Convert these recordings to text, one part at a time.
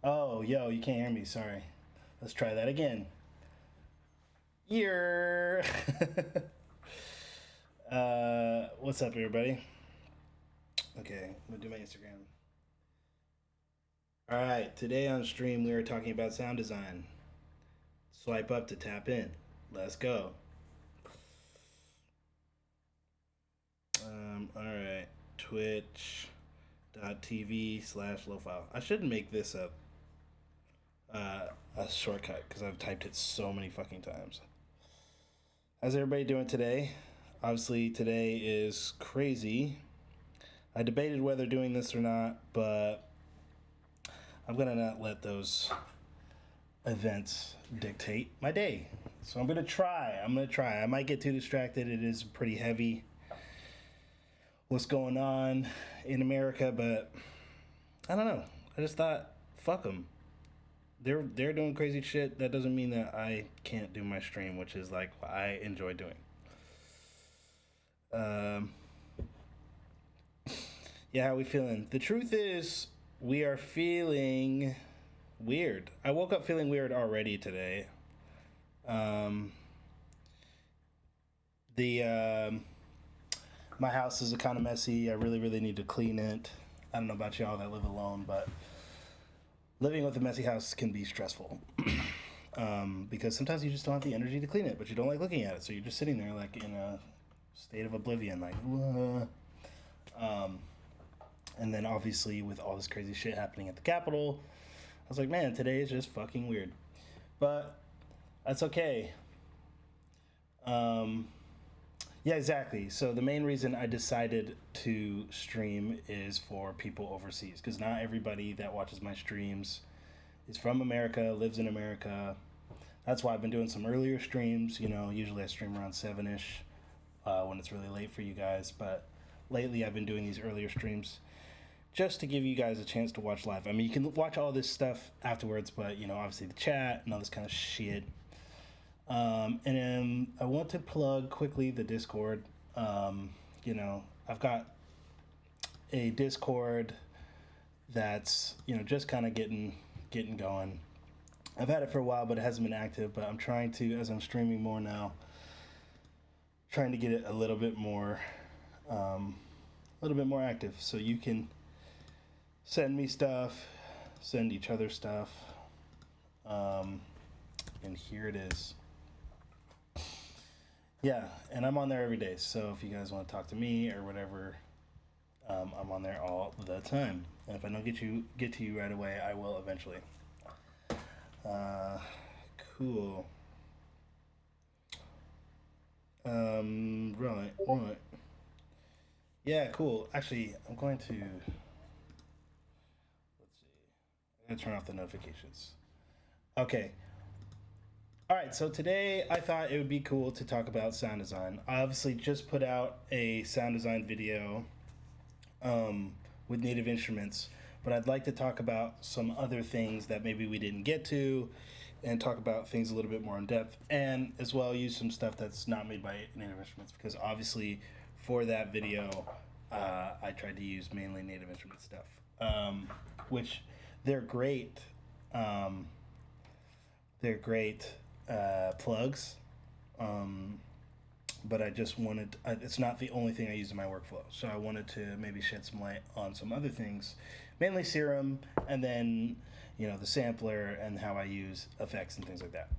Oh, yo, you can't hear me. Sorry. Let's try that again. Year. What's up, everybody? Okay, I'm gonna do my Instagram. All right, today on stream we are talking about sound design. Swipe up to tap in. Let's go. All right, twitch.tv/lophiile. I should make this a shortcut because I've typed it so many fucking times. How's everybody doing today? Obviously, today is crazy. I debated whether doing this or not, but I'm gonna not let those events dictate my day. So I'm gonna try. I might get too distracted. It is pretty heavy what's going on in America, but I don't know. I just thought, fuck them. They're doing crazy shit. That doesn't mean that I can't do my stream, which is like what I enjoy doing. Yeah, how we feeling? The truth is, we are feeling weird. I woke up feeling weird already today. The my house is kind of messy. I really need to clean it. I don't know about y'all that live alone, but living with a messy house can be stressful. Because sometimes you just don't have the energy to clean it, but you don't like looking at it, so you're just sitting there like in a state of oblivion, like. And then obviously with all this crazy shit happening at the Capitol, I was like, man, today is just fucking weird. But that's okay. Yeah, exactly. So the main reason I decided to stream is for people overseas, because not everybody that watches my streams is from America, lives in America. That's why I've been doing some earlier streams. You know, usually I stream around 7-ish when it's really late for you guys. But lately I've been doing these earlier streams just to give you guys a chance to watch live. I mean, you can watch all this stuff afterwards, but, you know, obviously the chat and all this kind of shit. And then I want to plug quickly the Discord. You know, I've got a Discord that's, you know, just kind of getting going. I've had it for a while, but it hasn't been active. But I'm trying to, as I'm streaming more now, trying to get it a little bit more active, so you can send me stuff, send each other stuff, and here it is. Yeah, and I'm on there every day, so if you guys want to talk to me or whatever, I'm on there all the time. And if I don't get to you right away, I will eventually. Cool. Right. Yeah, cool. Actually, I'm going to, let's see. I'm going to turn off the notifications. Okay. All right, so today I thought it would be cool to talk about sound design. I obviously just put out a sound design video with Native Instruments, but I'd like to talk about some other things that maybe we didn't get to, and talk about things a little bit more in depth, and as well use some stuff that's not made by Native Instruments, because obviously for that video I tried to use mainly Native Instrument stuff, which they're great. They're great plugs, but I just wanted, it's not the only thing I use in my workflow, so I wanted to maybe shed some light on some other things, mainly Serum, and then, you know, the sampler and how I use effects and things like that.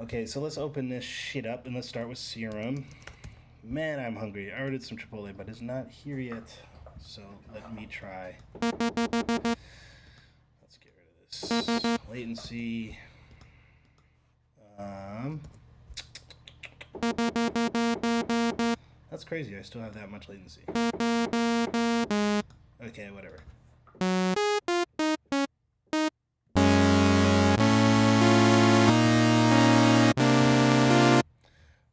Okay, so let's open this shit up and let's start with Serum. Man, I'm hungry. I ordered some Chipotle, but it's not here yet, so let me try. Let's get rid of this latency. That's crazy. I still have that much latency. Okay, whatever.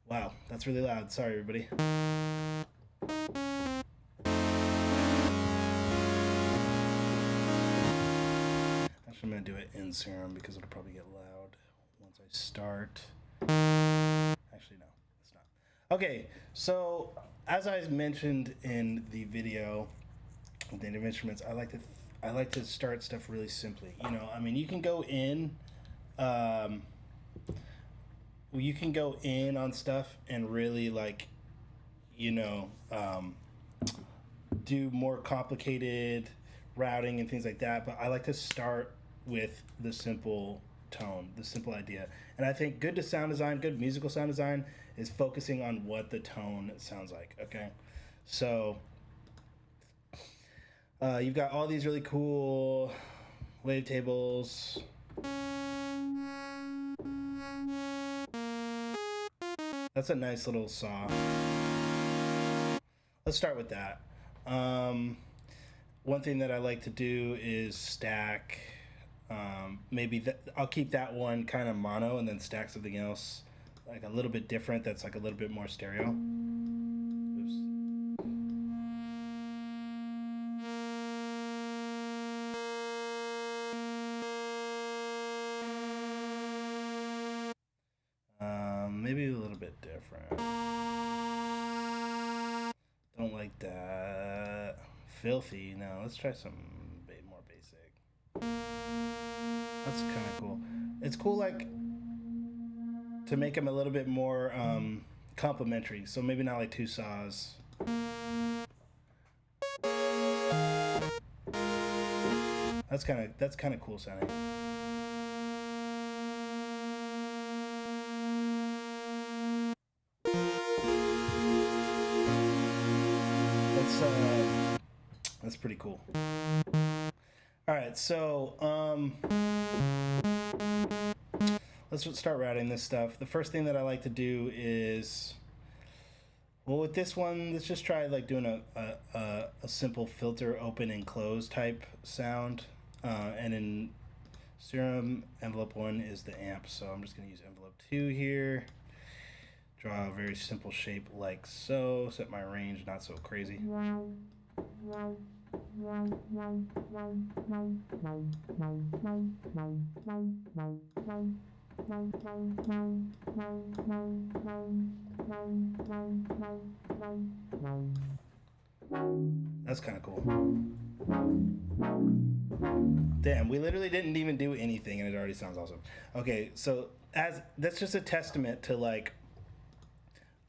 Wow, that's really loud. Sorry, everybody. Actually, I'm going to do it in Serum because it'll probably get loud once I start. Actually, no, it's not. Okay, so as I mentioned in the video with Native Instruments, I like to I like to start stuff really simply. You know, I mean, you can go in, um, you can go in on stuff and really like, you know, do more complicated routing and things like that. But I like to start with the simple tone, the simple idea. And I think good to sound design, good musical sound design is focusing on what the tone sounds like. Okay, so you've got all these really cool wavetables. That's a nice little saw. Let's start with that. One thing that I like to do is stack. Maybe I'll keep that one kind of mono and then stack something else like a little bit different that's like a little bit more stereo. Oops. Maybe a little bit different. Don't like that. Filthy. No, let's try some more basic. That's kind of cool. It's cool, like, to make them a little bit more complementary. So maybe not like two saws. That's kind of cool sounding. That's pretty cool. All right, so let's start routing this stuff. The first thing that I like to do is, well, with this one, let's just try like doing a simple filter open and close type sound. And in Serum, envelope 1 is the amp, so I'm just going to use envelope 2 here. Draw a very simple shape like so. Set my range not so crazy. That's kind of cool. Damn, we literally didn't even do anything and it already sounds awesome. Okay, so that's just a testament to like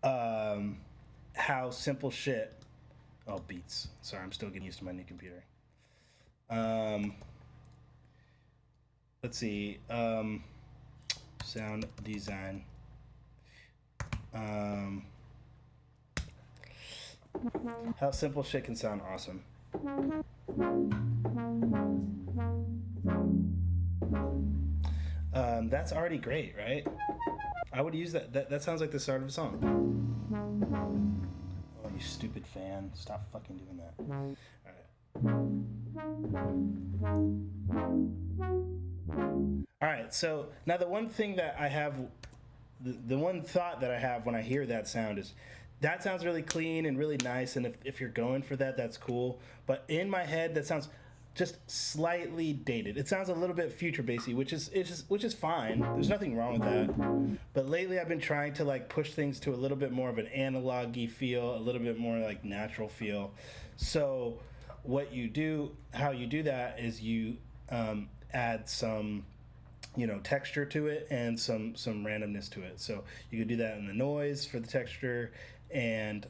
how simple shit. Oh, beats. Sorry, I'm still getting used to my new computer. Let's see. Sound design. How simple shit can sound awesome. That's already great, right? I would use that. That sounds like the start of a song. Oh, you stupid fan. Stop fucking doing that. All right, so now the one thing that I have, the one thought that I have when I hear that sound is, that sounds really clean and really nice, and if you're going for that, that's cool. But in my head, that sounds just slightly dated. It sounds a little bit future bassy, which is fine. There's nothing wrong with that. But lately, I've been trying to like push things to a little bit more of an analog-y feel, a little bit more like natural feel. So what you do, how you do that is you add some, you know, texture to it and some randomness to it. So you could do that in the noise for the texture and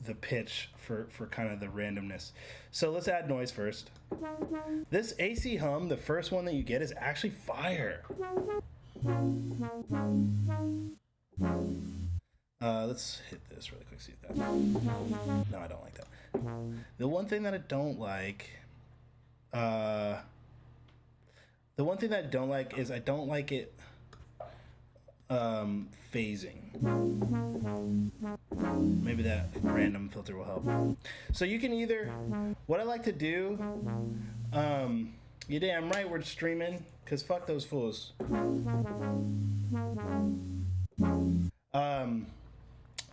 the pitch for kind of the randomness. So let's add noise first. This AC hum, the first one that you get, is actually fire. Let's hit this really quick, see if that. No, I don't like that. The one thing that I don't like, is I don't like it phasing. Maybe that random filter will help. So you can either, what I like to do, you damn right we're streaming, because fuck those fools.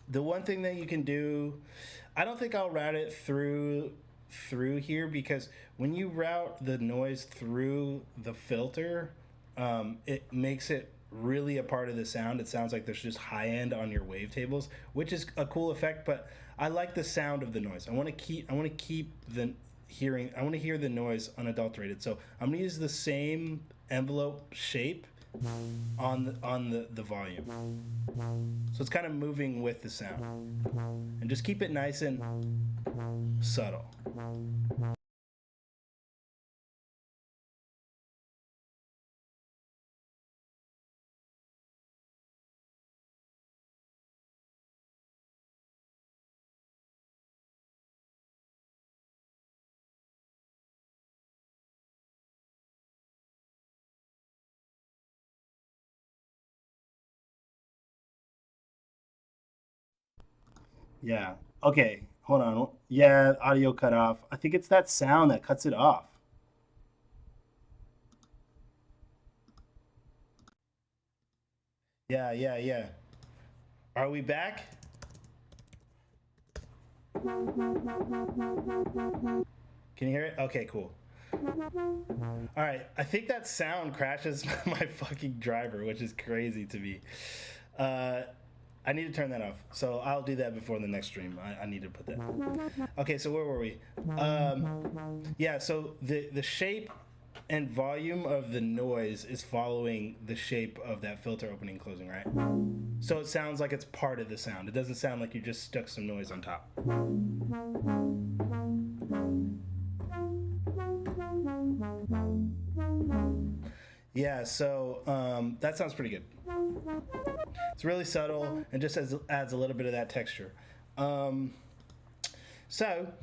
The one thing that you can do, I don't think I'll route it through here, because when you route the noise through the filter, it makes it really a part of the sound. It sounds like there's just high end on your wavetables, which is a cool effect, but I like the sound of the noise. I want to keep the I want to hear the noise unadulterated. So I'm gonna use the same envelope shape on the volume. So it's kind of moving with the sound, and just keep it nice and subtle. Yeah. Okay. Hold on. Yeah, audio cut off. I think it's that sound that cuts it off. Yeah, yeah, yeah. Are we back? Can you hear it? Okay, cool. All right. I think that sound crashes my fucking driver, which is crazy to me. Uh, I need to turn that off. So I'll do that before the next stream. I need to put that. Okay, so where were we? Yeah, so the shape and volume of the noise is following the shape of that filter opening and closing, right? So it sounds like it's part of the sound. It doesn't sound like you just stuck some noise on top. Yeah, so that sounds pretty good. It's really subtle and just adds a little bit of that texture. Um, so,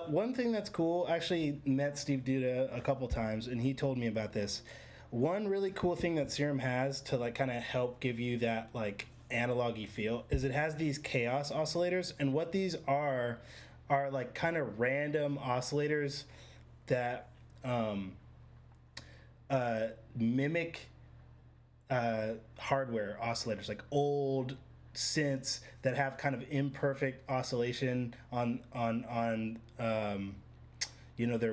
one thing that's cool, I actually met Steve Duda a couple times, and he told me about this. One really cool thing that Serum has to like kind of help give you that like analog-y feel is it has these chaos oscillators, and what these are like kind of random oscillators that mimic hardware oscillators, like old synths that have kind of imperfect oscillation on their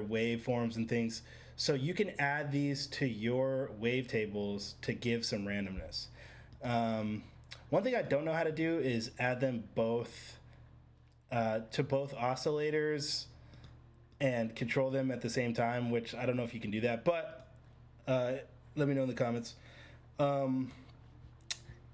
waveforms and things. So you can add these to your wavetables to give some randomness. One thing I don't know how to do is add them both to both oscillators and control them at the same time, which I don't know if you can do that, but let me know in the comments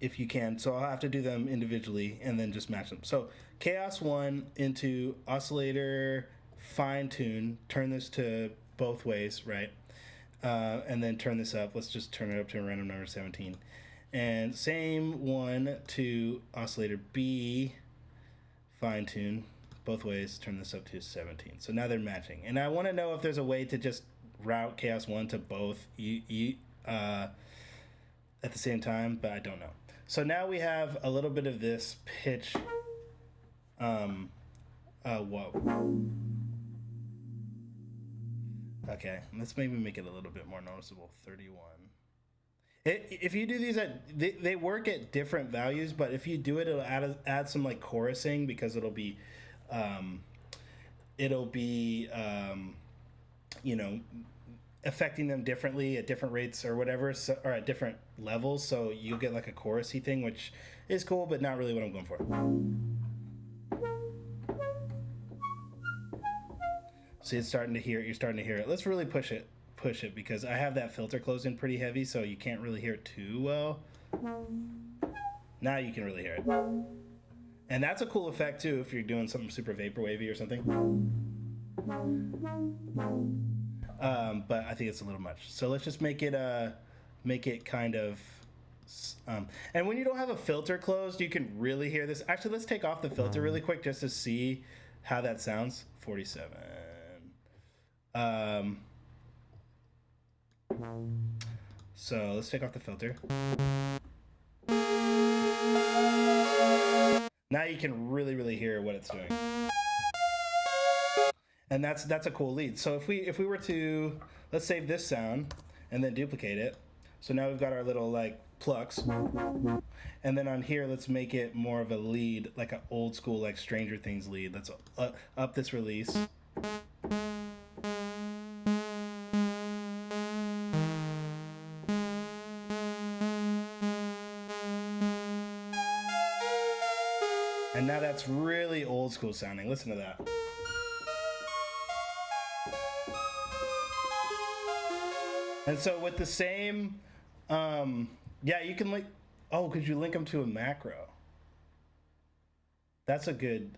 if you can. So I'll have to do them individually and then just match them. So Chaos 1 into oscillator fine tune, turn this to both ways, right? And then turn this up. Let's just turn it up to a random number 17. And same one to oscillator B, fine tune, both ways, turn this up to 17. So now they're matching. And I want to know if there's a way to just route Chaos 1 to both at the same time, but I don't know. So now we have a little bit of this pitch. Whoa. Okay, let's maybe make it a little bit more noticeable. 31. If you do these they work at different values, but if you do it, it'll add some like chorusing because it'll be, you know, affecting them differently at different rates or whatever, so, or at different levels. So you'll get like a chorusy thing, which is cool, but not really what I'm going for. See, you're starting to hear it. Let's really push it because I have that filter closed in pretty heavy, so you can't really hear it too well. Now you can really hear it. And that's a cool effect too if you're doing something super vaporwavy or something. But I think it's a little much. So let's just make it kind of. And when you don't have a filter closed, you can really hear this. Actually, let's take off the filter really quick just to see how that sounds. 47. So let's take off the filter. Now you can really hear what it's doing. And that's a cool lead. So if we were to, let's save this sound and then duplicate it. So now we've got our little like plucks. And then on here, let's make it more of a lead, like an old school like Stranger Things lead. Let's up this release. And now that's really old school sounding. Listen to that. And so with the same, yeah, you can link. Oh, could you link them to a macro? That's a good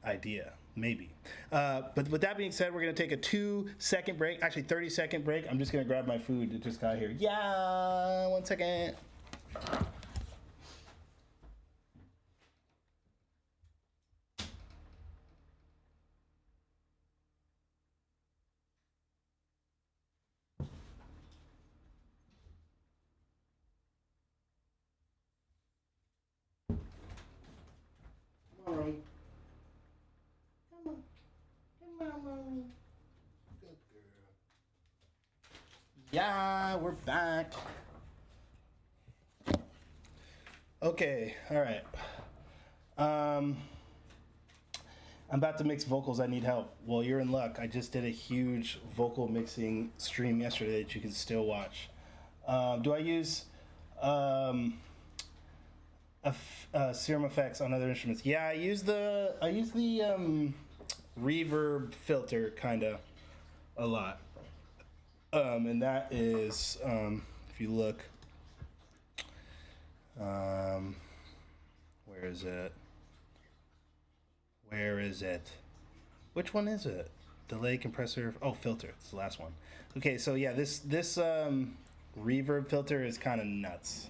idea, maybe. But with that being said, we're gonna take a 2-second break. Actually, 30-second break. I'm just gonna grab my food. It just got here. Yeah, 1 second. Come on, Mommy. Come on. Come on, Mommy. Good girl. Yeah, we're back. Okay, all right. I'm about to mix vocals. I need help. Well, you're in luck. I just did a huge vocal mixing stream yesterday that you can still watch. Do I use serum effects on other instruments? Yeah, I use the reverb filter kind of a lot. And that is if you look, where is it? Where is it? Which one is it? Delay compressor. Oh, filter. It's the last one. Okay, so yeah, this reverb filter is kind of nuts.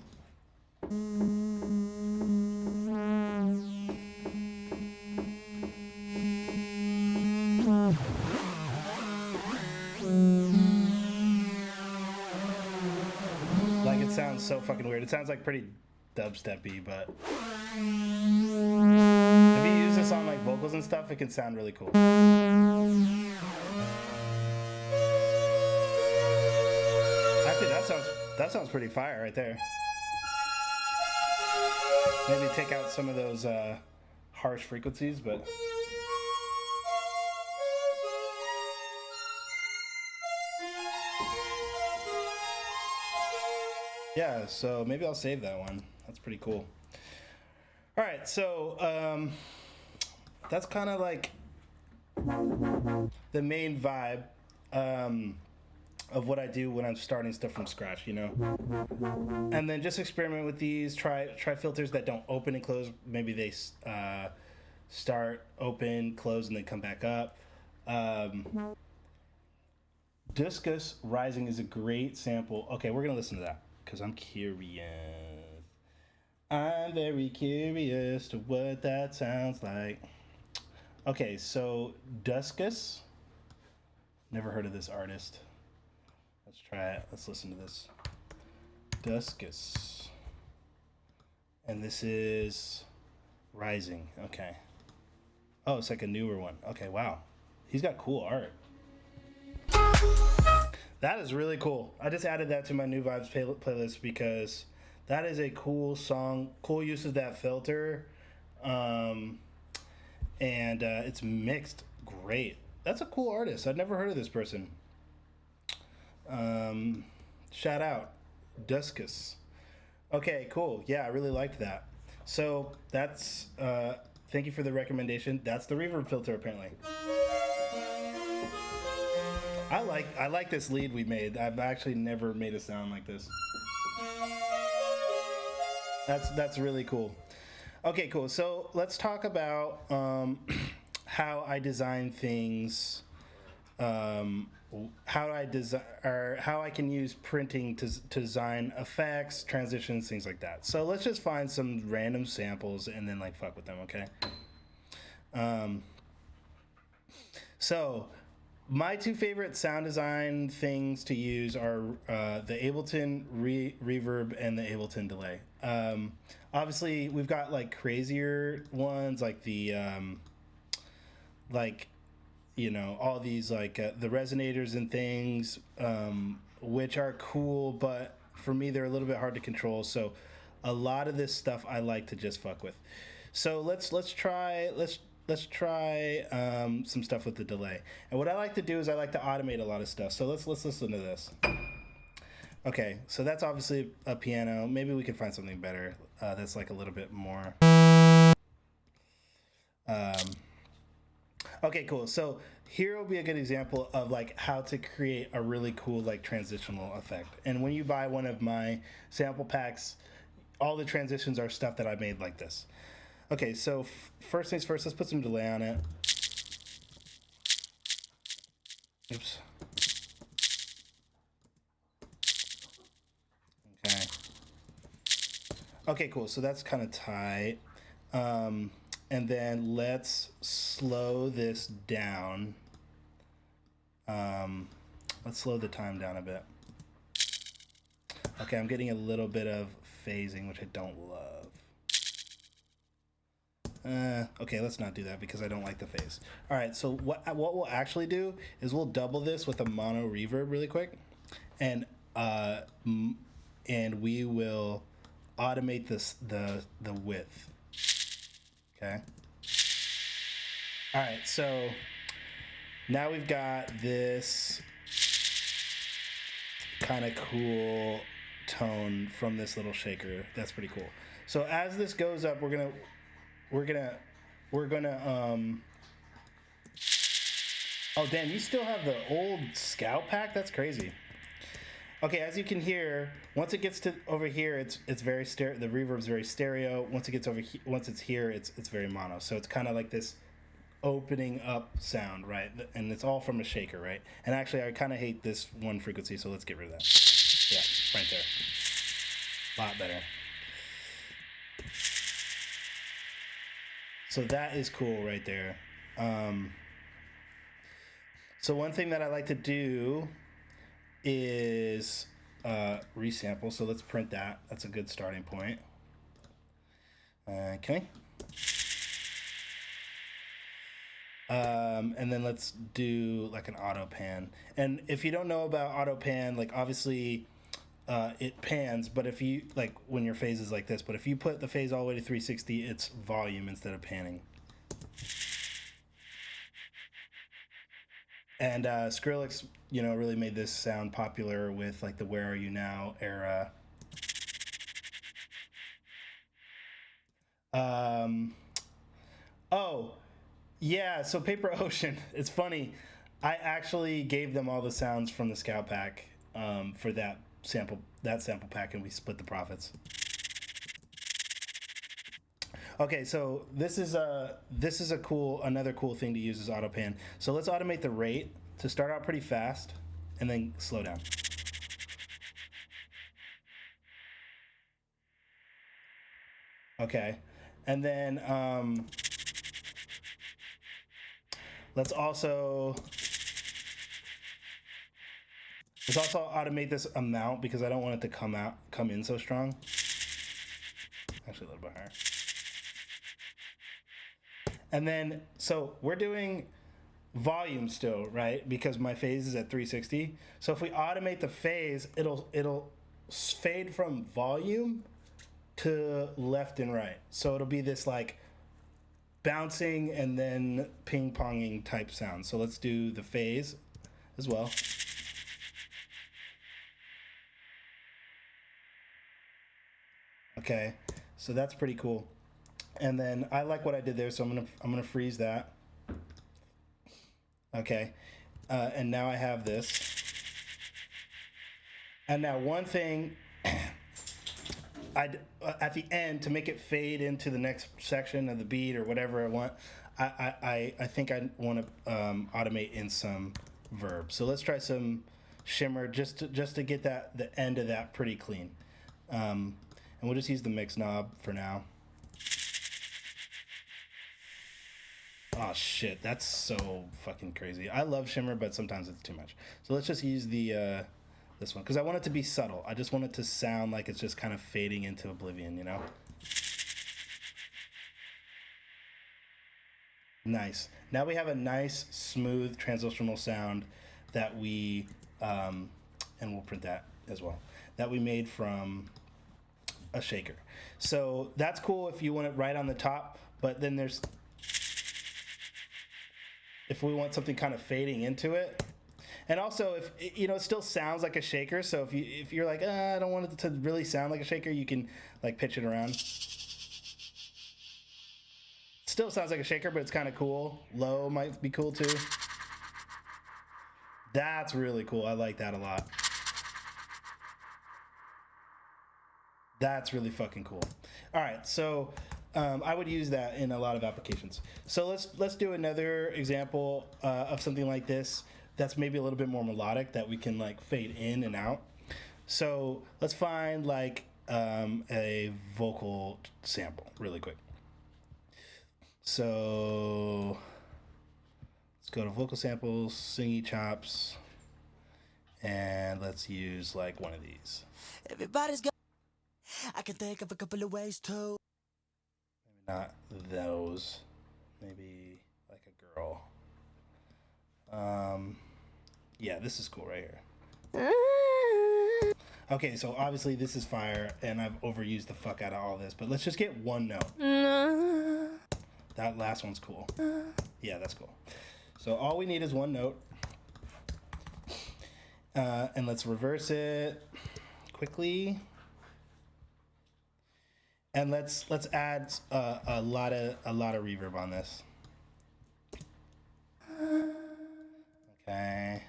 Like, it sounds so fucking weird. It sounds like pretty dubstep-y, but if you use this on like vocals and stuff, it can sound really cool. Actually, that sounds pretty fire right there. Maybe take out some of those harsh frequencies, but yeah. So maybe I'll save that one. That's pretty cool. All right, so that's kind of like the main vibe of what I do when I'm starting stuff from scratch, you know. And then just experiment with these. Try filters that don't open and close. Maybe they start open, close, and then come back up. Discus Rising is a great sample. Okay, we're gonna listen to that because I'm curious. I'm very curious to what that sounds like. Okay, so Duskus. Never heard of this artist. Let's try it. Let's listen to this. Duskus. And this is Rising. Okay. Oh, it's like a newer one. Okay, wow. He's got cool art. That is really cool. I just added that to my New Vibes playlist because that is a cool song, cool use of that filter, and it's mixed great. That's a cool artist. I've never heard of this person. Shout out, Duskus. Okay, cool. Yeah, I really liked that. So that's thank you for the recommendation. That's the reverb filter apparently. I like this lead we made. I've actually never made a sound like this. That's really cool. Okay, cool. So let's talk about how I design things. How I design, or how I can use printing to design effects, transitions, things like that. So let's just find some random samples and then like fuck with them, okay? So my two favorite sound design things to use are the Ableton reverb and the Ableton delay. Obviously, we've got like crazier ones like the like, you know, all these like the resonators and things, which are cool, but for me they're a little bit hard to control. So a lot of this stuff I like to just fuck with. So let's try some stuff with the delay. And what I like to do is I like to automate a lot of stuff. So let's listen to this. Okay, so that's obviously a piano. Maybe we can find something better that's like a little bit more. Okay, cool. So here will be a good example of like how to create a really cool like transitional effect. And when you buy one of my sample packs, all the transitions are stuff that I made like this. Okay, so first things first, let's put some delay on it. Oops. Okay. Okay, cool. So that's kind of tight. And then let's slow this down. Let's slow the time down a bit. Okay, I'm getting a little bit of phasing, which I don't love. Okay, let's not do that because I don't like the phase. All right, so what we'll actually do is we'll double this with a mono reverb really quick, and we will automate the width. Okay. All right, so now we've got this kind of cool tone from this little shaker. That's pretty cool. So as this goes up, we're gonna oh damn, you still have the old Scout pack? That's crazy. Okay, as you can hear, once it gets to over here, it's very stereo. The reverb's very stereo. Once it gets over here, once it's here, it's very mono. So it's kind of like this opening up sound, right? And it's all from a shaker, right? And actually, I kind of hate this one frequency, so let's get rid of that. Yeah, right there. A lot better. So that is cool right there. So one thing that I like to do is resample. So let's print that. That's a good starting point. Okay. And then let's do like an auto pan. And if you don't know about auto pan, like obviously it pans, but if you like when your phase is like this, but if you put the phase all the way to 360, it's volume instead of panning. And Skrillex, you know, really made this sound popular with like the "Where Are You Now" era. Oh, yeah. So Paper Ocean. It's funny. I actually gave them all the sounds from the Scout pack for that sample pack, and we split the profits. Okay, so this is another cool thing to use is AutoPan. So let's automate the rate to start out pretty fast and then slow down. Okay, and then let's also automate this amount because I don't want it to come in so strong. Actually, a little bit higher. And then, so we're doing volume still, right? Because my phase is at 360. So if we automate the phase, it'll fade from volume to left and right. So it'll be this like bouncing and then ping-ponging type sound. So let's do the phase as well. Okay, so that's pretty cool. And then I like what I did there, so I'm gonna freeze that. Okay, and now I have this. And now one thing, at the end to make it fade into the next section of the beat or whatever I want, I think I want to automate in some verb. So let's try some shimmer just to get the end of that pretty clean. And we'll just use the mix knob for now. Oh shit, that's so fucking crazy. I love shimmer, but sometimes it's too much. So let's just use the this one because I want it to be subtle. I just want it to sound like it's just kind of fading into oblivion, you know? Nice. Now we have a nice, smooth transitional sound that we, and we'll print that as well, that we made from a shaker. So that's cool if you want it right on the top, but then there's, if we want something kind of fading into it. And also, if you know, it still sounds like a shaker. So if you're like, I don't want it to really sound like a shaker, you can like pitch it around. Still sounds like a shaker, but it's kind of cool. Low might be cool too. That's really cool. I like that a lot. That's really fucking cool. All right, so I would use that in a lot of applications. So let's do another example of something like this that's maybe a little bit more melodic that we can like fade in and out. So let's find like a vocal sample really quick. So let's go to vocal samples, singy chops, and let's use like one of these. Everybody's got. I can think of a couple of ways to. Maybe not those. Maybe like a girl. Yeah, this is cool right here. Okay, so obviously this is fire, and I've overused the fuck out of all this, but let's just get one note. That last one's cool. Yeah, that's cool. So all we need is one note. And let's reverse it quickly. And let's add a lot of reverb on this. Okay.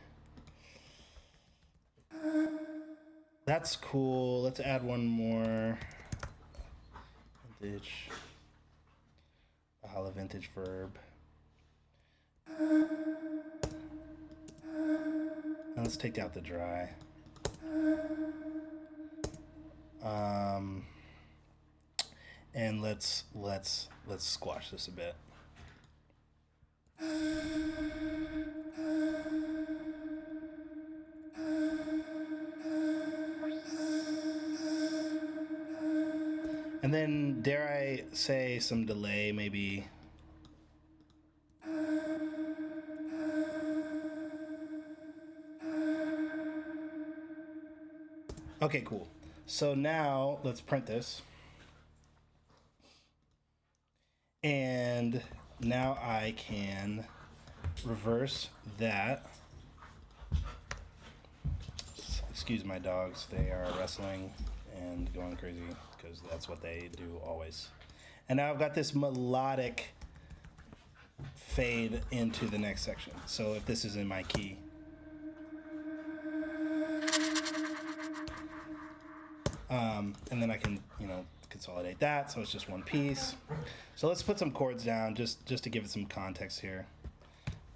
That's cool. Let's add one more. Vintage. Valhalla vintage verb. And let's take out the dry. And let's squash this a bit. And then, dare I say, some delay, maybe. Okay, cool. So now, let's print this. And now I can reverse that. Excuse my dogs, they are wrestling and going crazy because that's what they do always. And now I've got this melodic fade into the next section. So if this is in my key. And then I can, consolidate that so it's just one piece. So let's put some chords down just to give it some context here.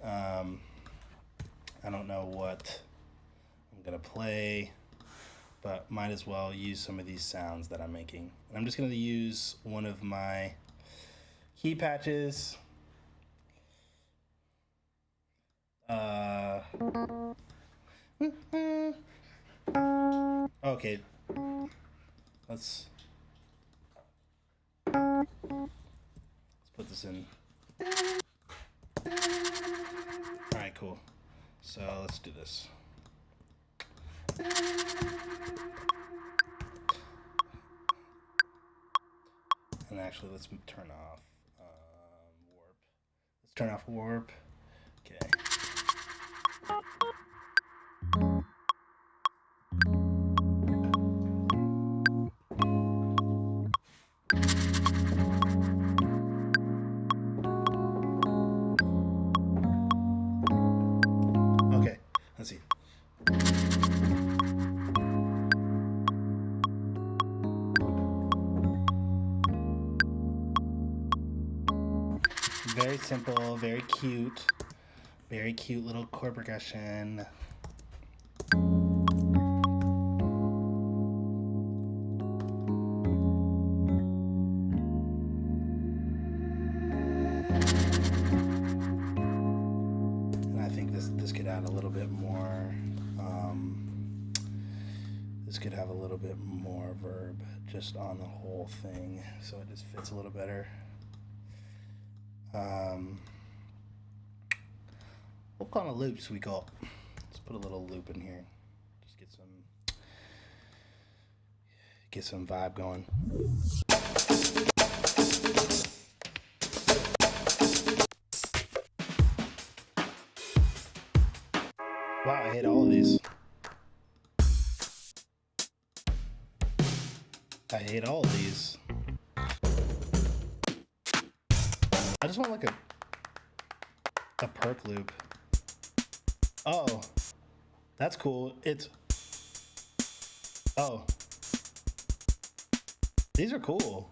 I don't know what I'm gonna play, but might as well use some of these sounds that I'm making. And I'm just gonna use one of my key patches. Okay, let's put this in. All right, cool. So let's do this. And actually, let's turn off warp. Let's turn off warp. Okay. Okay, let's see. Very simple, very cute little chord progression. And I think this could add a little bit more. This could have a little bit more verb just on the whole thing, so it just fits a little better. What kind of loops we got? Let's put a little loop in here. Just get some vibe going. Wow, I hit all of these. I hate all of these. I just want like a perk loop. Oh, that's cool. Oh, these are cool.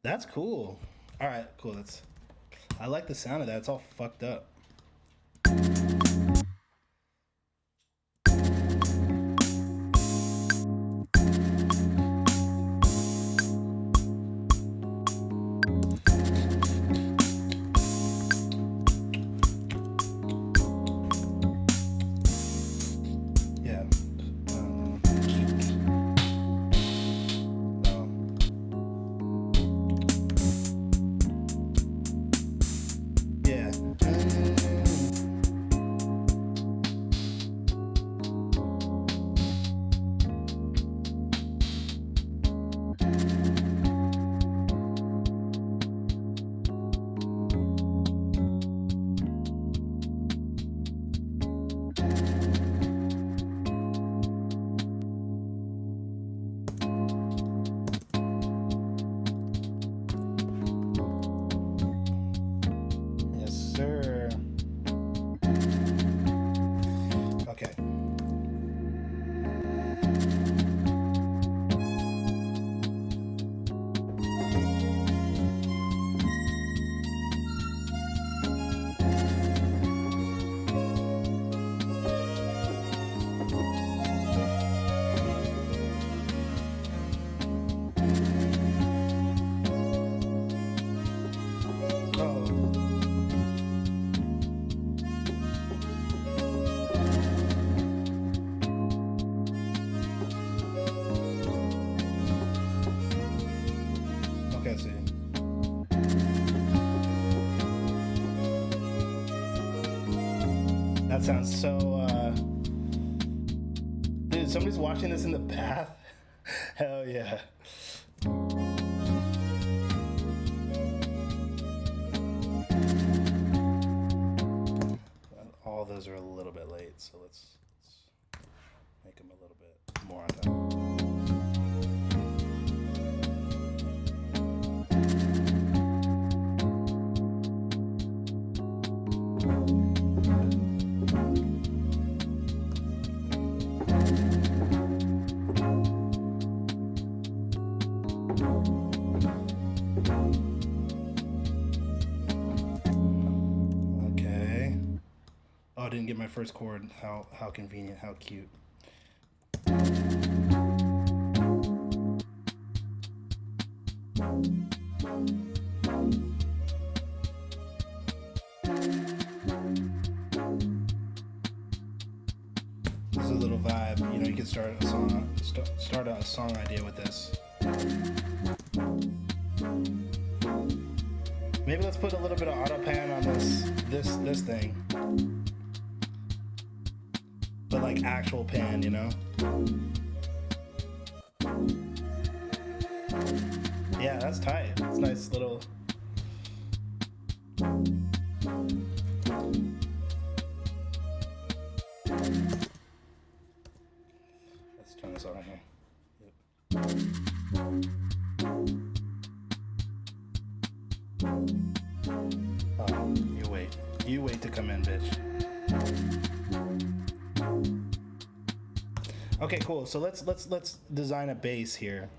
That's cool. All right, cool. I like the sound of that. It's all fucked up. That sounds so, dude, somebody's watching this in the bath? Hell yeah. All those are a little bit late, so let's make them a little bit more on time. Oh, I didn't get my first chord. How convenient, how cute. This is a little vibe. You know, you can start a song idea with this. Maybe let's put a little bit of auto pan on this thing. But like actual pan, you know? Yeah, that's tight. It's nice little. Let's turn this on here. Yep. Oh, you wait. You wait to come in, bitch. Okay, cool. So let's design a bass here.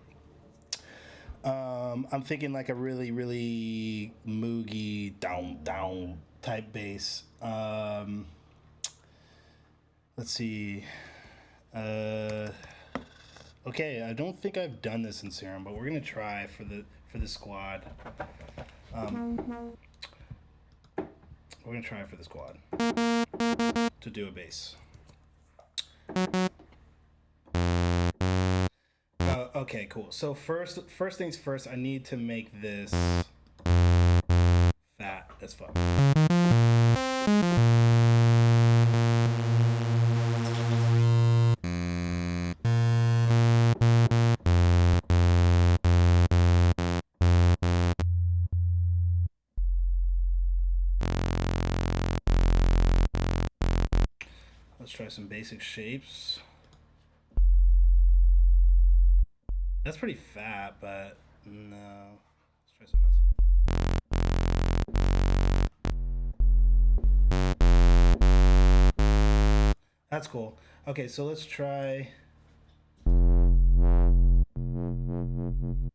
I'm thinking like a really, really moogie down type bass. Let's see. Okay, I don't think I've done this in Serum, but we're gonna try for the squad. We're gonna try for the squad to do a bass. Okay, cool. So first things first, I need to make this fat as fuck. Let's try some basic shapes. That's pretty fat, but no. Let's Let's try something else. That's cool. Okay, so let's try.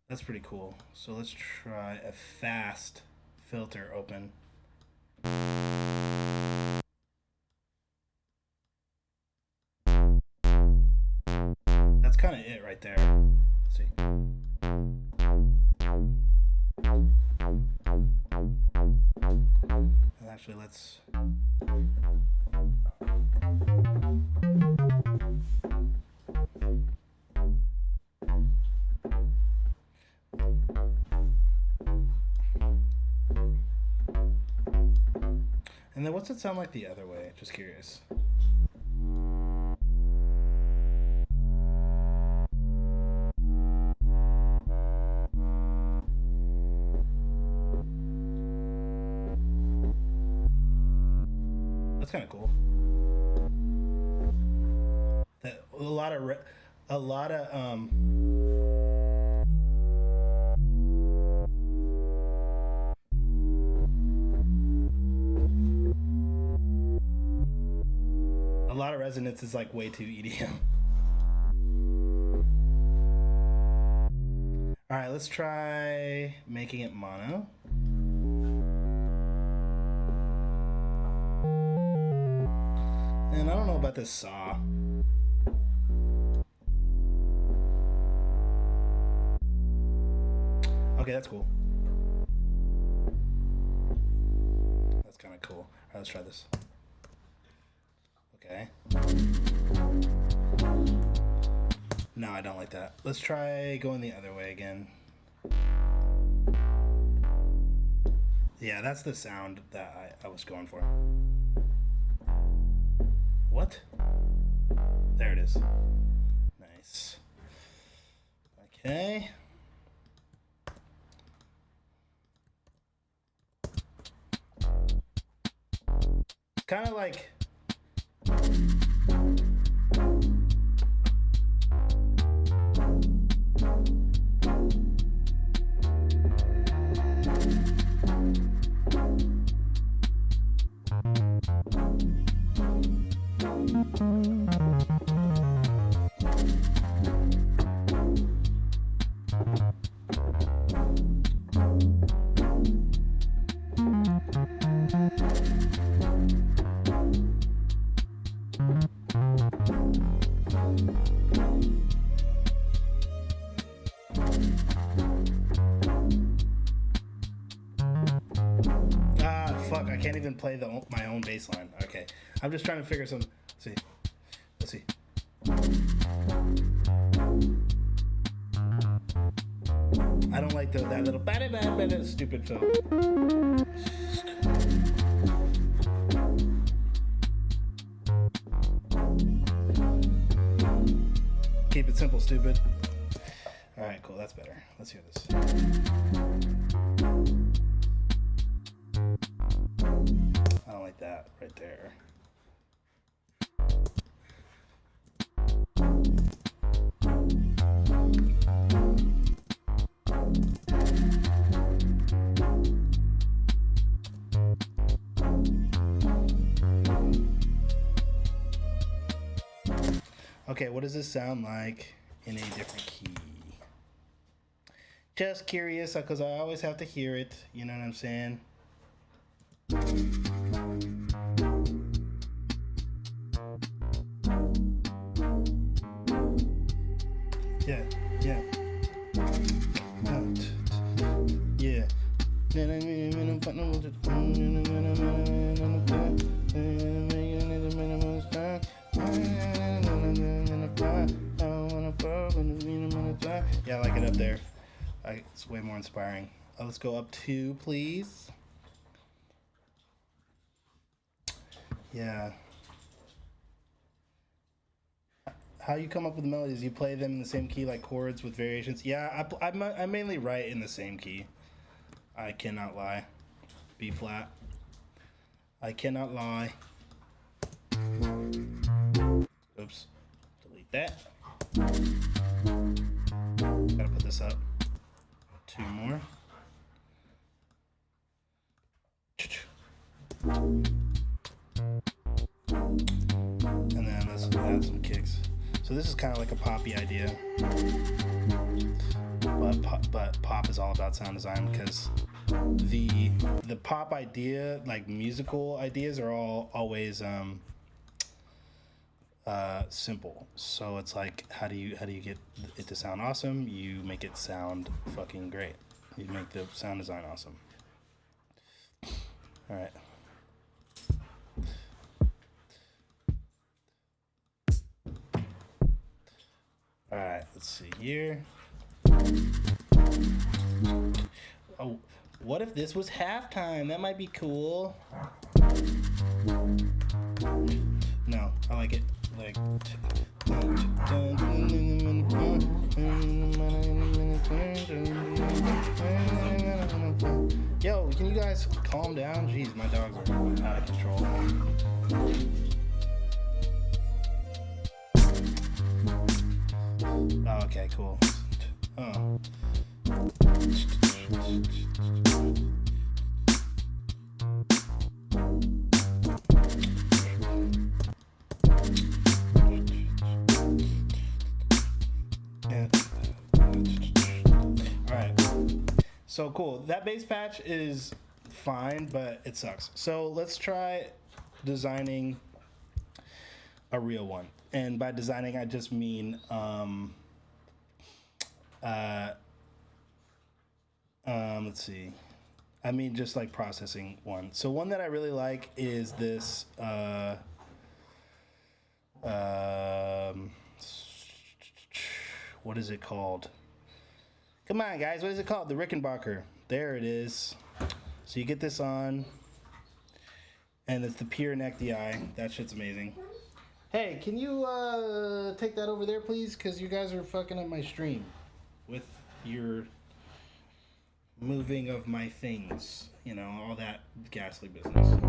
That's pretty cool. So let's try a fast filter open. That's kind of it right there. Let's see. And actually, let's. And then what's it sound like the other way? Just curious. That's kind of cool. That a lot of resonance is like way too EDM. All right, let's try making it mono. And I don't know about this saw. Okay, that's cool. That's kind of cool. All right, let's try this. Okay. No, I don't like that. Let's try going the other way again. Yeah, that's the sound that I was going for. What? There it is. Nice. Okay. Kind of like fuck, I can't even play my own bass line. Okay, I'm just trying to figure some. Let's see. I don't like that little stupid film. Keep it simple, stupid. All right, cool. That's better. Let's hear this. I don't like that right there. Okay, what does this sound like in a different key? Just curious, because I always have to hear it. You know what I'm saying? Yeah. Yeah. Yeah, I like it up there. It's way more inspiring. Let's go up 2, please. Yeah. How you come up with the melodies? You play them in the same key, like chords with variations? Yeah, I mainly write in the same key. I cannot lie. B flat. I cannot lie. Oops. Delete that. Gotta put this up. 2 more. add some kicks. So this is kind of like a poppy idea, but pop is all about sound design, because the pop idea, like musical ideas, are always simple. So it's like, how do you get it to sound awesome? You make it sound fucking great. You make the sound design awesome. All right. All right, let's see here. Oh, what if this was halftime? That might be cool. No, I like it. Like, yo, can you guys calm down? Jeez, my dogs are out of control. Oh, okay, cool. Oh. So cool. That bass patch is fine, but it sucks. So let's try designing a real one. And by designing, I just mean let's see. I mean just like processing one. So one that I really like is this what is it called? Come on, guys. What is it called? The Rickenbacker. There it is. So you get this on, and it's the Pure Neck DI. That shit's amazing. Hey, can you take that over there, please? Because you guys are fucking up my stream with your moving of my things. You know, all that ghastly business.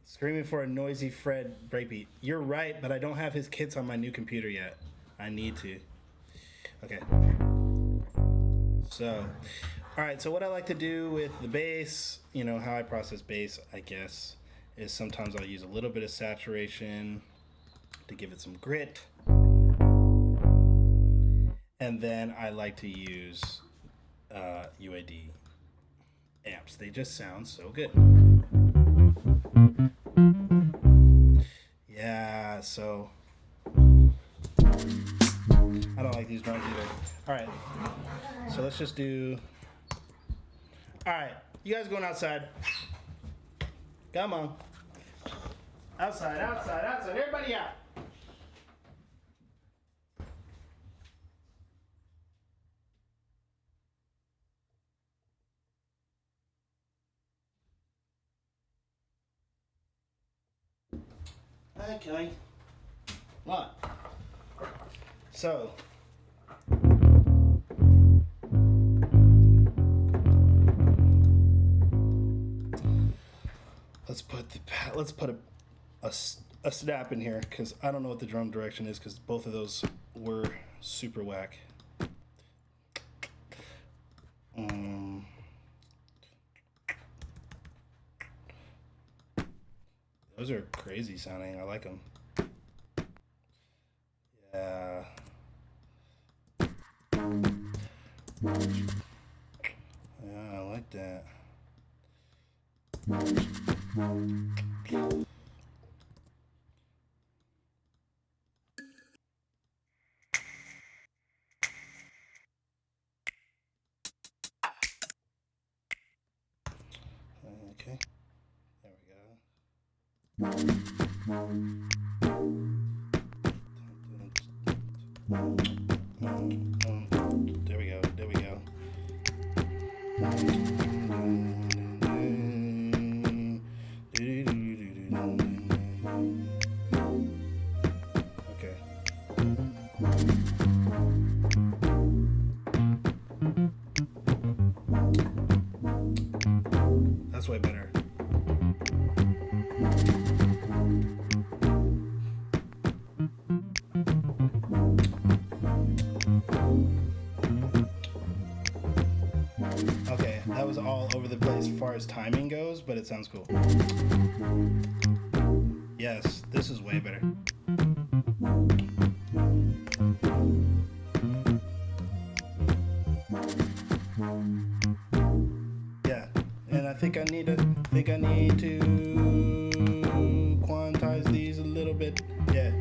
Screaming for a noisy Fred breakbeat. You're right, but I don't have his kits on my new computer yet. I need to. Okay. So, alright, so what I like to do with the bass, you know, how I process bass, I guess, is sometimes I'll use a little bit of saturation to give it some grit. And then I like to use UAD amps. They just sound so good. Yeah, so I don't like these drums either. Alright, so let's just do. Alright, you guys going outside. Come on. Outside, outside, outside. Everybody out. Okay. Right. So. Let's put a snap in here, because I don't know what the drum direction is, because both of those were super whack. Those are crazy sounding. I like them. Yeah. Yeah, I like that. Okay. There we go. There we go. There we go. Okay. That's way better. Okay, that was all over the place as far as timing goes. those, but it sounds cool. Yes, this is way better. Yeah, and I think I need to quantize these a little bit. Yeah.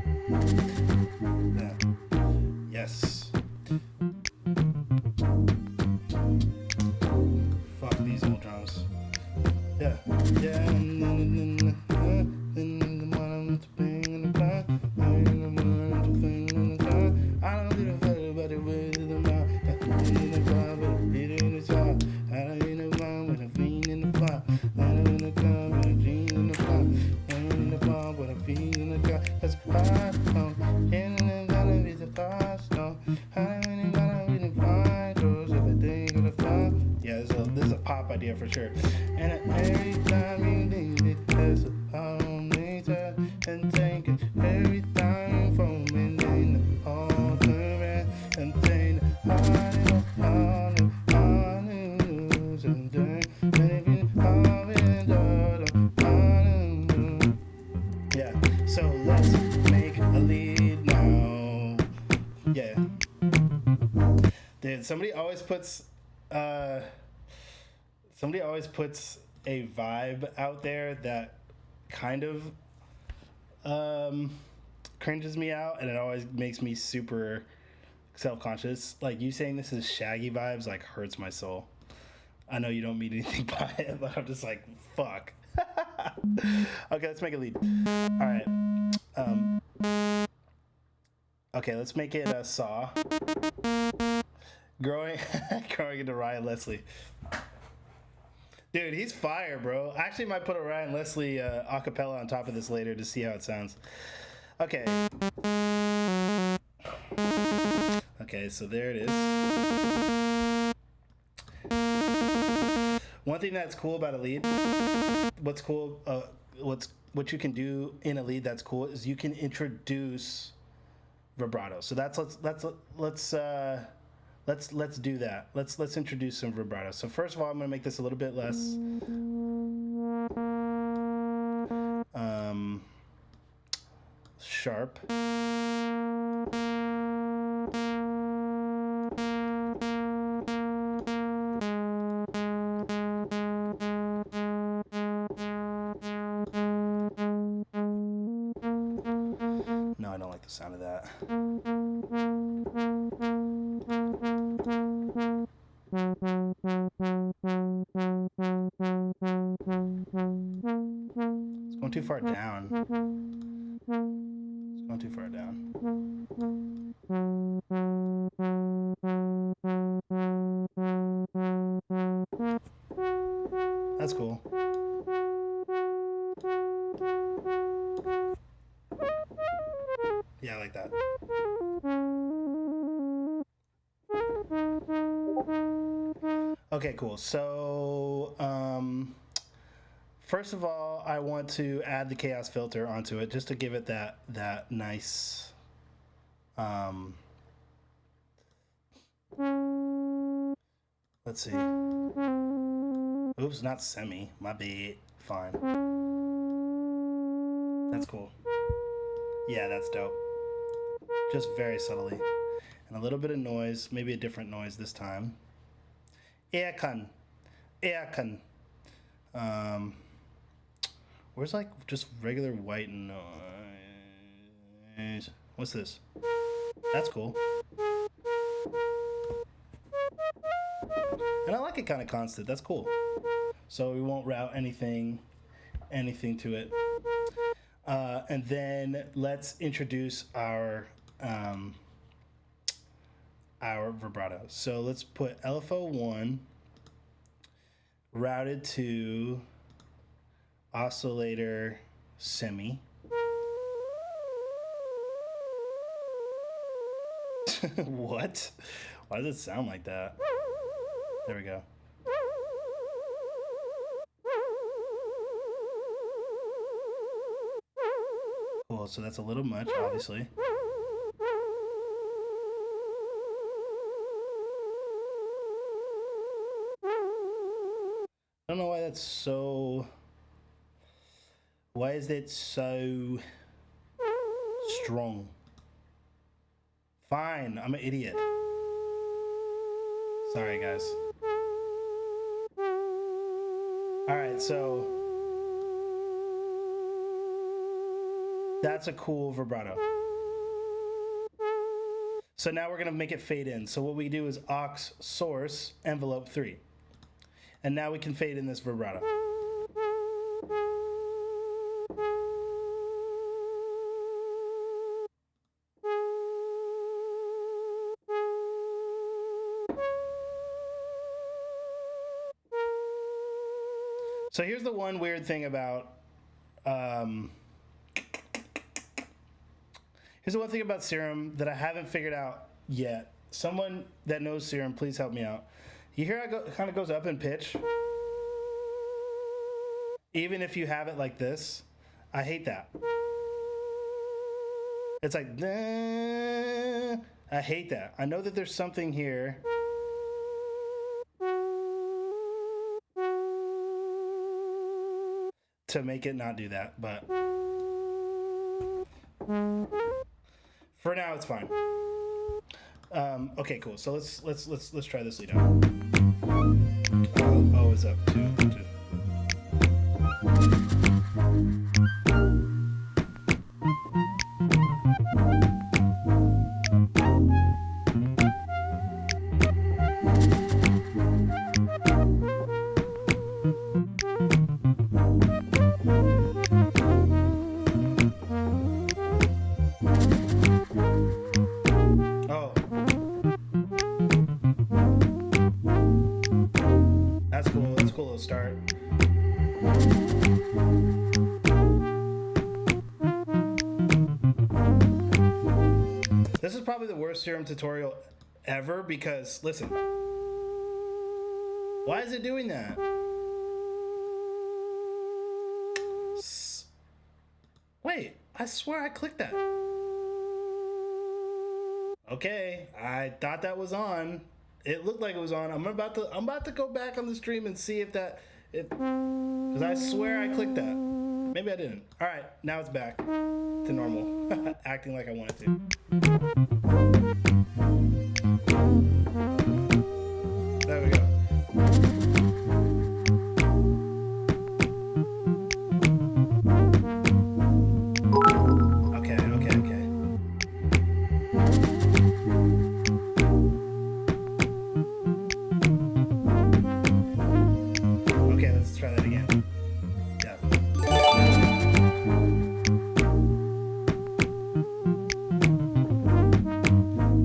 Yeah. Yes. Fuck these old drums. Yeah. Yeah. Idea for sure. And every time you need it, there's a home nature and take it every time from in the altar and take yeah, so let's make a lead now. Yeah. Dude, somebody always puts a vibe out there that kind of cringes me out, and it always makes me super self-conscious. Like, you saying this is Shaggy vibes like hurts my soul. I know you don't mean anything by it, but I'm just like, fuck. Okay, let's make a lead. All right. Okay, let's make it a Saw. Growing into Ryan Leslie. Dude, he's fire, bro. I actually might put a Ryan Leslie acapella on top of this later to see how it sounds. Okay. Okay, so there it is. One thing that's cool about a lead, what you can do in a lead that's cool is you can introduce vibrato. So let's do that. Let's introduce some vibrato. So first of all, I'm gonna make this a little bit less sharp. No, I don't like the sound of that. It's going too far down. It's going too far down. That's cool. Yeah, I like that. Okay, cool. So, first of all, I want to add the chaos filter onto it just to give it that nice, let's see. Oops, not semi. My bad. Fine. That's cool. Yeah, that's dope. Just very subtly. And a little bit of noise, maybe a different noise this time. Aircon. Where's like just regular white noise? What's this? That's cool. And I like it kind of constant. That's cool. So we won't route anything to it. And then let's introduce our vibrato. So let's put LFO1 routed to oscillator semi. What? Why does it sound like that? There we go. Cool, so that's a little much, obviously. I don't know why that so... Why is that so strong? Fine, I'm an idiot. Sorry, guys. All right, so that's a cool vibrato. So now we're gonna make it fade in. So what we do is aux source envelope 3. And now we can fade in this vibrato. So here's the one weird thing about Serum that I haven't figured out yet. Someone that knows Serum, please help me out. You hear how it kind of goes up in pitch? Even if you have it like this, I hate that. It's like, I hate that. I know that there's something here. To make it not do that, but for now it's fine. Okay, cool. So let's try this lead out. O is up two. Start. This is probably the worst Serum tutorial ever because, listen, why is it doing that? Wait, I swear I clicked that. Okay, I thought that was on. It looked like it was on. I'm about to go back on the stream and see if because I swear I clicked that. Maybe I didn't. All right, now it's back to normal, acting like I wanted to. There we go. Okay. Try that again. Yeah.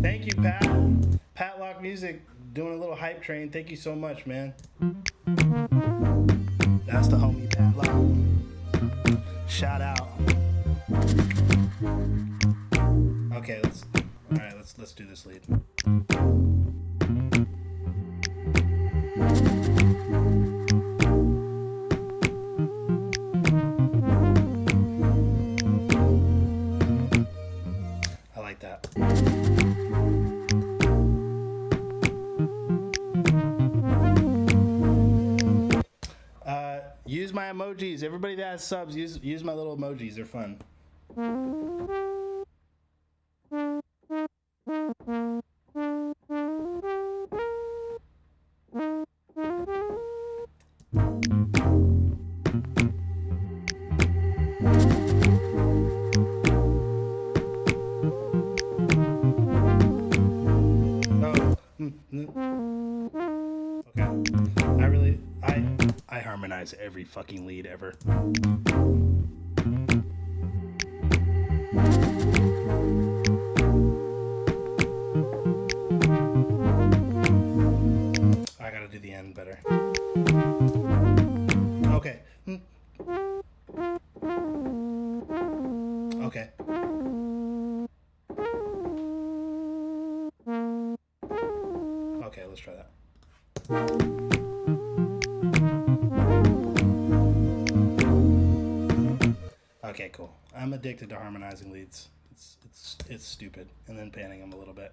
Thank you, Pat. Patlock Music doing a little hype train. Thank you so much, man. That's the homie Patlock. Shout out. Okay, let's do this lead. That. Use my emojis. Everybody that has subs, use my little emojis. They're fun. I harmonize every fucking lead ever. I gotta do the end better. Okay. Okay. Okay, let's try that. Okay, cool. I'm addicted to harmonizing leads. It's stupid, and then panning them a little bit.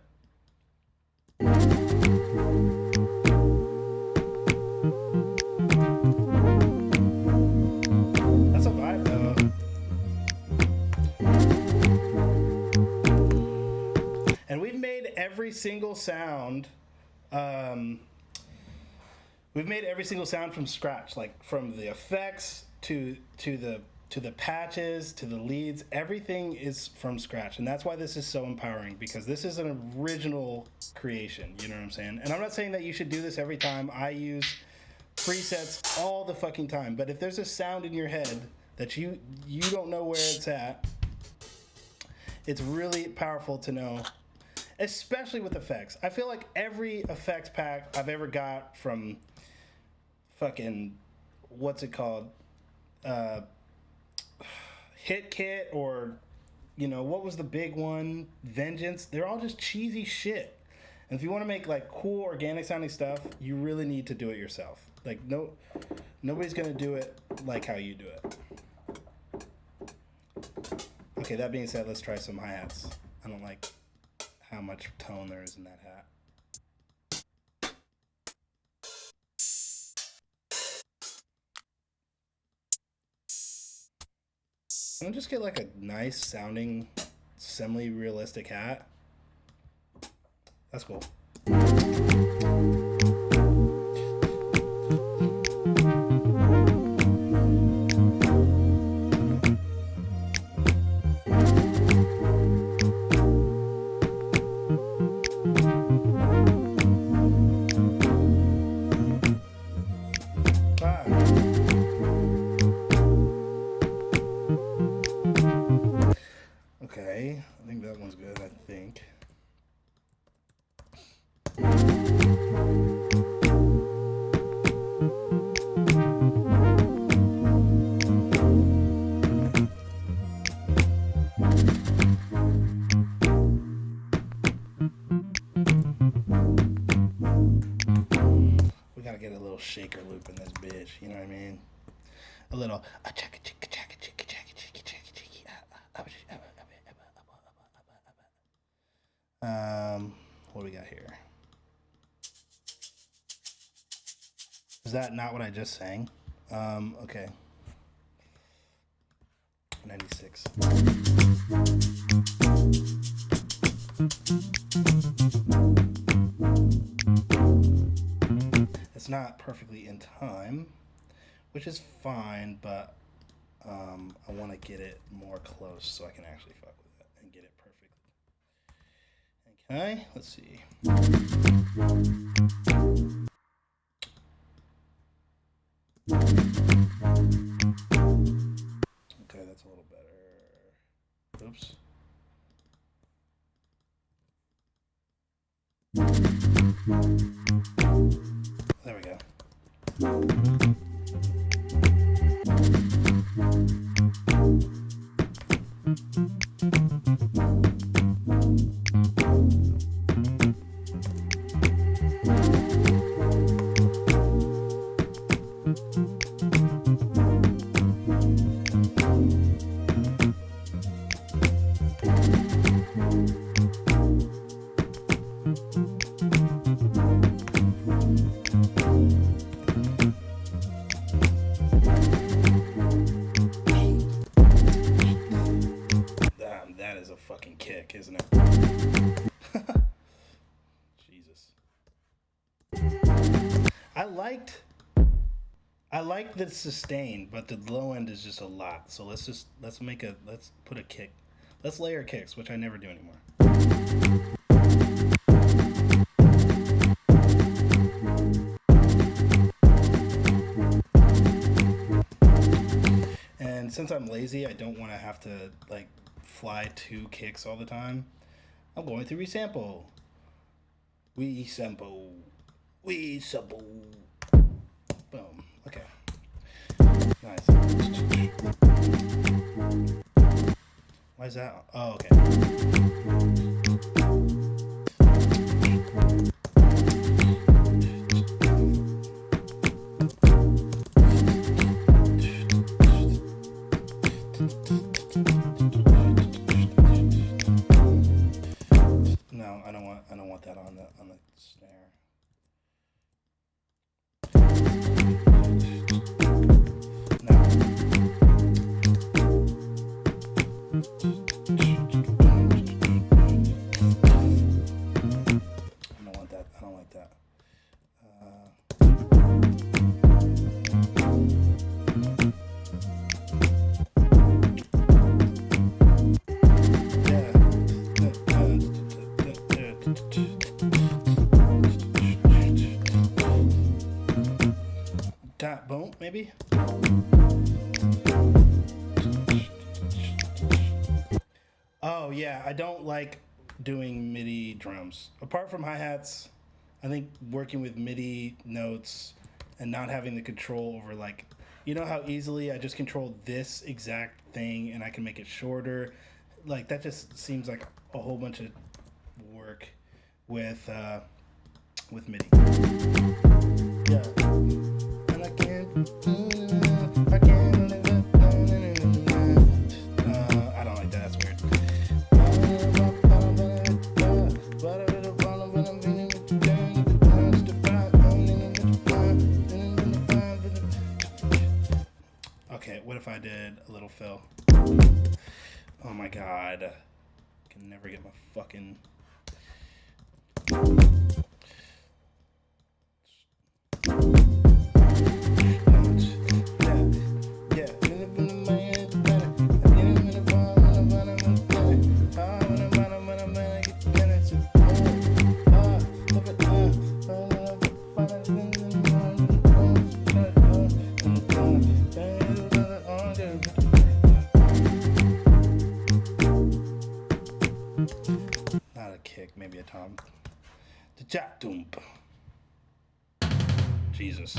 every single sound. We've made every single sound from scratch, like from the effects to the patches to the leads. Everything is from scratch, and that's why this is so empowering, because this is an original creation. You know what I'm saying? And I'm not saying that you should do this every time. I use presets all the fucking time, but if there's a sound in your head that you don't know where it's at, it's really powerful to know, especially with effects. I feel like every effects pack I've ever got from fucking, what's it called, Hit Kit, or, you know, what was the big one, Vengeance, they're all just cheesy shit. And if you want to make like cool organic sounding stuff, you really need to do it yourself. Like, nobody's gonna do it like how you do it. Okay, that being said, let's try some hi-hats. I don't like how much tone there is in that hat. Can I just get like a nice sounding, semi-realistic hat? That's cool. Okay, I think that one's good, I think. We gotta get a little shaker loop in this bitch, you know what I mean? A little what do we got here? Is that not what I just sang? Okay. 96. It's not perfectly in time, which is fine, but I want to get it more close so I can actually fuck with it and get it perfect. Okay, let's see. Okay, that's a little better. Oops. There we go. That is a fucking kick, isn't it? Jesus. I liked the sustain, but the low end is just a lot. So let's put a kick. Let's layer kicks, which I never do anymore. And since I'm lazy, I don't want to have to like fly 2 kicks all the time. I'm going to resample. We sample. Boom. Okay. Nice. Why is that? Oh, okay. No, I don't want that on the snare. Oh yeah, I don't like doing MIDI drums. Apart from hi-hats, I think working with MIDI notes and not having the control over, like, you know how easily I just control this exact thing and I can make it shorter? Like, that just seems like a whole bunch of work with MIDI. Yeah. And I can't I don't like that, that's weird. Okay, what if I did a little fill? Oh my god. I can never get my fucking... Not a kick, maybe a tom. Jesus.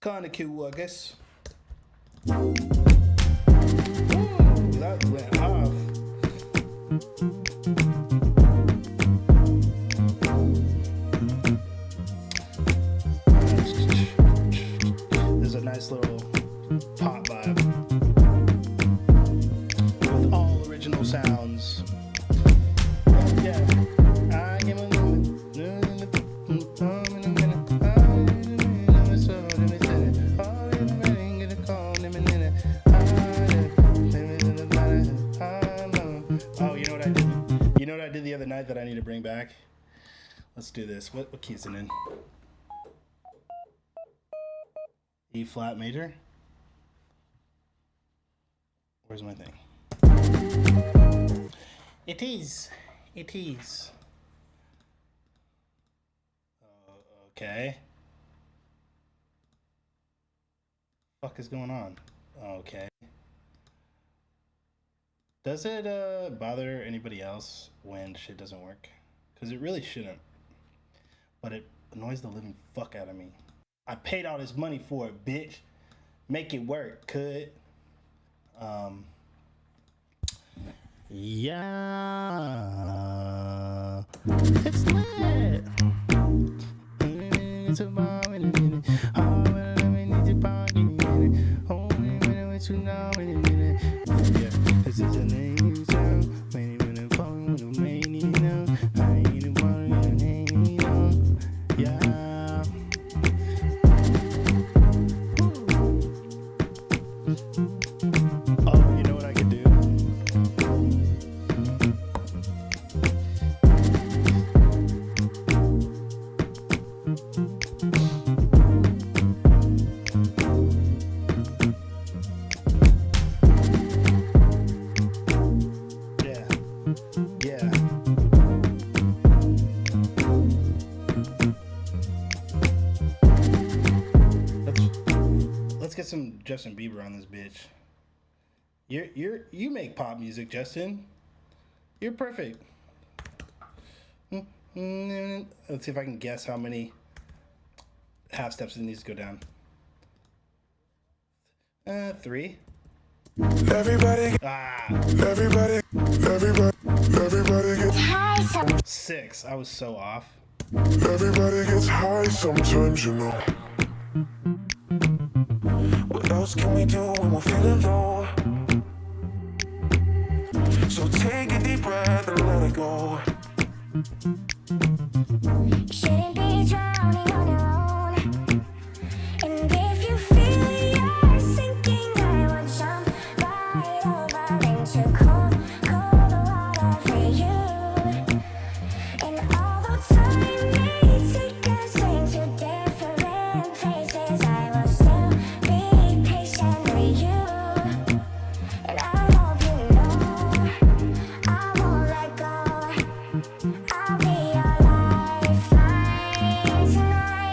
Kind of cool, I guess. Ooh, that went off. There's a nice little pop vibe with all original sounds. Yeah, I give a Oh, you know what I did? You know what I did the other night that I need to bring back? Let's do this. What key is it in? E flat major? Where's my thing? It is. It is. Okay. Fuck is going on? Okay. Does it bother anybody else when shit doesn't work? Because it really shouldn't. But it annoys the living fuck out of me. I paid all this money for it, bitch. Make it work, could. Yeah. It's lit. It's a bomb in a minute. Oh, when I need to park in a minute. Oh, when it's now in a minute. Yeah, this is a name sound. When I'm falling with a rain, you know. I ain't a one with a name, you know. Yeah. Oh, you know what I could do? Yeah. Let's get some Justin Bieber on this bitch. You make pop music, Justin. You're perfect. Let's see if I can guess how many half steps it needs to go down. 3. Everybody gets high. 6. I was so off. Everybody gets high sometimes, you know. What else can we do when we're feeling low? So take a deep breath and let it go. You shouldn't be drowning on your own. And if you feel you're sinking, I will jump right over into cold, cold water for you. And although time may take us into different places, I will still be patient with you. And I hope you know I won't let go. I'll be your lifeline tonight.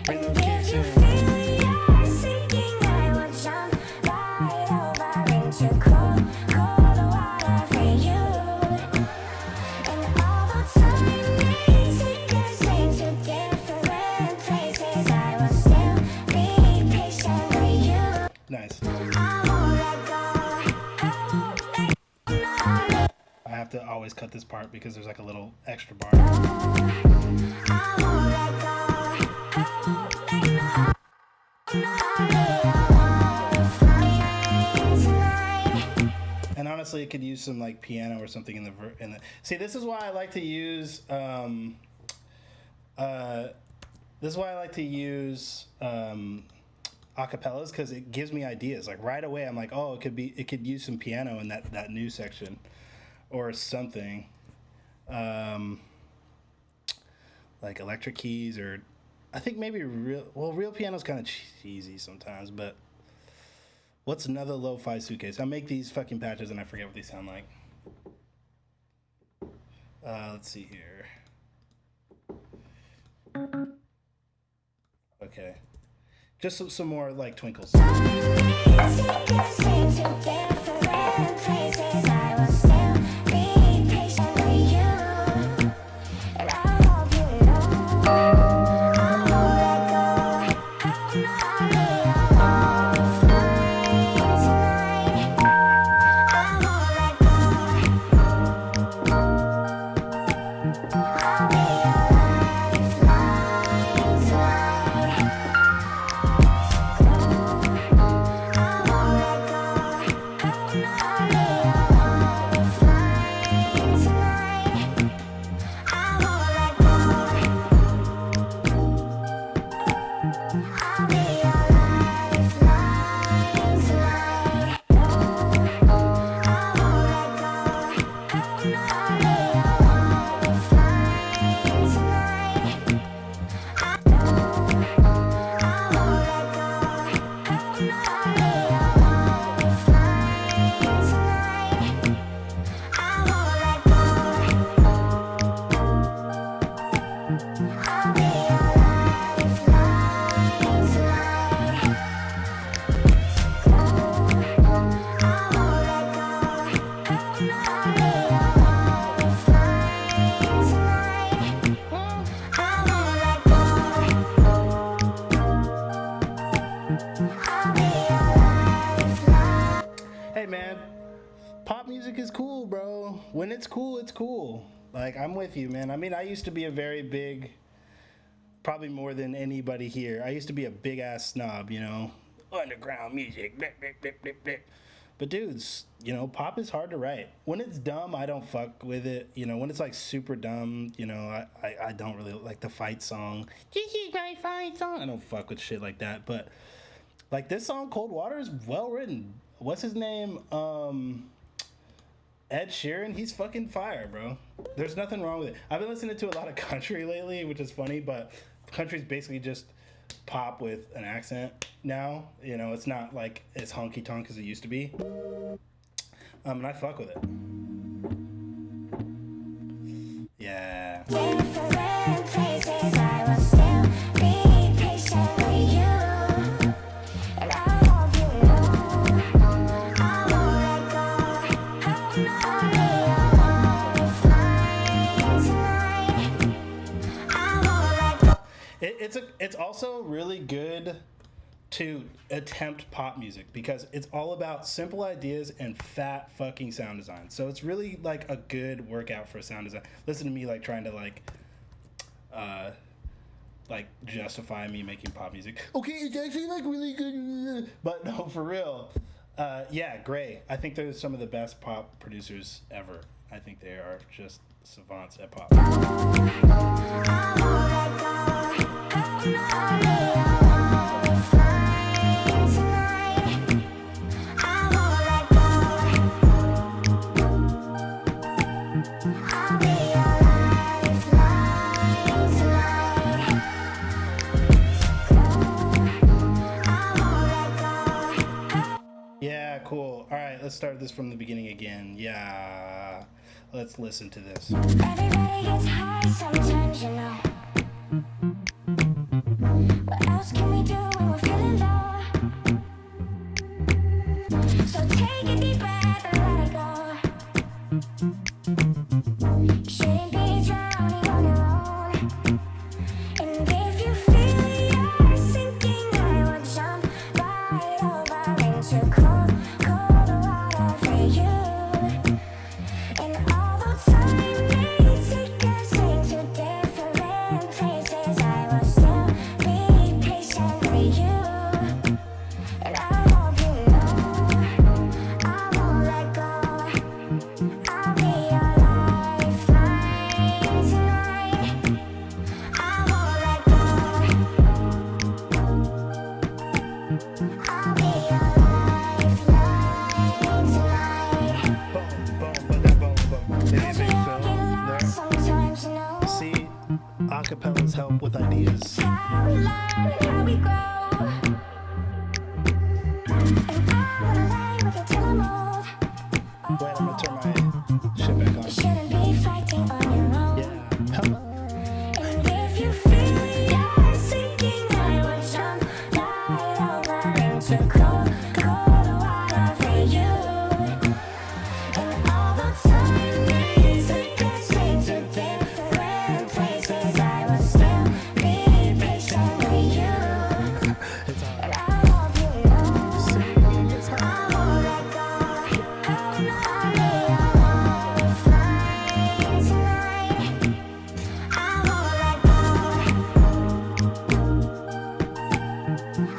Bring And the if kicks you in. feel you're sinking, I will jump right over into cold, cold water for you. And although time may take us into different places, I will still be patient with you. Nice. I won't let go. I won't let go. I have to always cut this part because there's like a little extra bar. I won't let go. I won't let go. And honestly, it could use some like piano or something in the. See, this is why I like to use. This is why I like to use acapellas, because it gives me ideas. Like right away, I'm like, oh, it could use some piano in that new section, or something, like electric keys, or I think maybe real piano's kind of cheesy sometimes, but. What's another lo-fi suitcase? I make these fucking patches and I forget what they sound like. Let's see here. Okay. Just some more like twinkles. Hey man, pop music is cool, bro. When it's cool, it's cool. Like, I'm with you, man. I mean, I used to be a very big, probably more than anybody here, I used to be a big ass snob, you know? Underground music, blip, blip, blip, blip, blip. But dudes, you know, pop is hard to write. When it's dumb, I don't fuck with it. You know, when it's like super dumb, you know, I don't really like the fight song. This is my fight song. I don't fuck with shit like that. But like this song, Cold Water, is well written. What's his name? Ed Sheeran, he's fucking fire, bro. There's nothing wrong with it. I've been listening to a lot of country lately, which is funny, but country's basically just pop with an accent now. You know, it's not like as honky tonk as it used to be. And I fuck with it. Yeah. Different places, I will still be patient with you. And I hope you know I won't let go. I'll be your lifeline tonight. I won't let go. It's also really good to attempt pop music because it's all about simple ideas and fat fucking sound design. So it's really like a good workout for sound design. Listen to me like trying to like justify me making pop music. Okay, it's actually like really good, but no, for real. Yeah, Gray. I think they're some of the best pop producers ever. I think they are just savants at pop. Yeah, cool. All right, let's start this from the beginning again. Yeah, let's listen to this. Everybody gets high sometimes, you know. But else can we do when we're feeling low? So take a deep breath and let it go. You shouldn't be drowning on your own. And if you feel you're sinking, I will jump right over into cold, cold water for you. And although time may take us into different places, I will still be patient with you. And I hope you know I won't let go. I'll be your lifeline tonight. I won't let go. I'll be your lifeline tonight. Boom, boom, boom, boom, boom. Ladies, We you all feel get lost there? sometimes, you know. See, acapellas help with ideas. How we learn and how we grow. And I wanna lay with you till I'm old. Wait, I'm gonna turn my shit back on. You shouldn't be fighting on your own. Yeah, hello. And if you feel you're sinking, I will jump right over into cold, cold water for you. And although time may take us into different places, I will still be patient with you. It's hard. And I hope you know I won't let go. I'll be your lifeline tonight. I won't let go.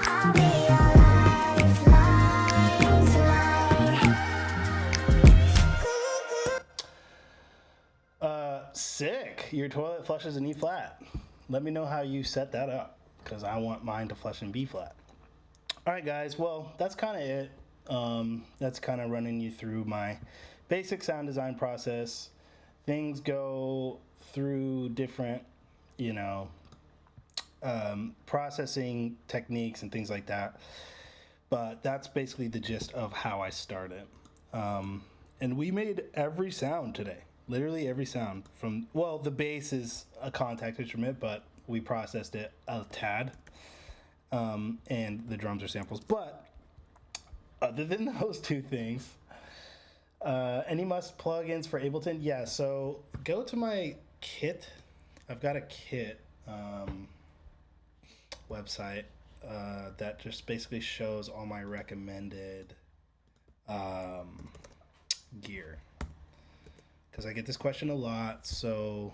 I'll be your lifeline tonight. Sick. Your toilet flushes in E flat. Let me know how you set that up, because I want mine to flush in B flat. All right, guys. Well, that's kind of it. That's kind of running you through my basic sound design process. Things go through different, processing techniques and things like that. But that's basically the gist of how I started. And we made every sound today. Literally every sound from, well, the bass is a contact instrument, but we processed it a tad. And the drums are samples. But other than those two things, any must plugins for Ableton? Yeah, so go to my kit. I've got a kit website that just basically shows all my recommended gear. Because I get this question a lot, so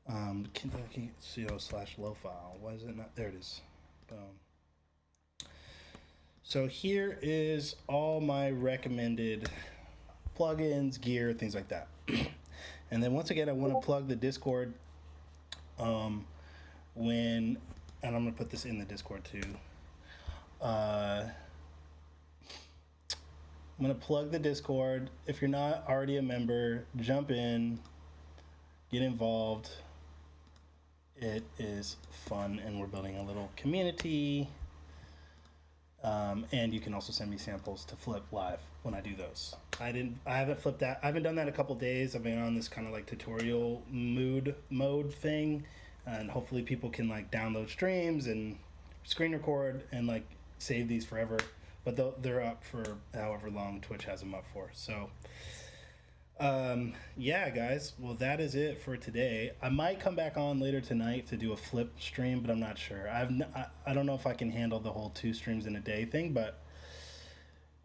Kentucky.co/lophiile. Why is it not? There it is. Boom. So here is all my recommended plugins, gear, things like that. And then once again, I want to plug the Discord. And I'm gonna put this in the Discord too. I'm gonna plug the Discord. If you're not already a member, jump in, get involved. It is fun, and we're building a little community. And you can also send me samples to flip live when I do those. I haven't flipped that. I haven't done that in a couple days. I've been on this kind of like tutorial mode thing, and hopefully people can like download streams and screen record and like save these forever. But they're up for however long Twitch has them up for. So, yeah, guys. Well, that is it for today. I might come back on later tonight to do a flip stream, but I'm not sure. I don't know if I can handle the whole 2 streams in a day thing, but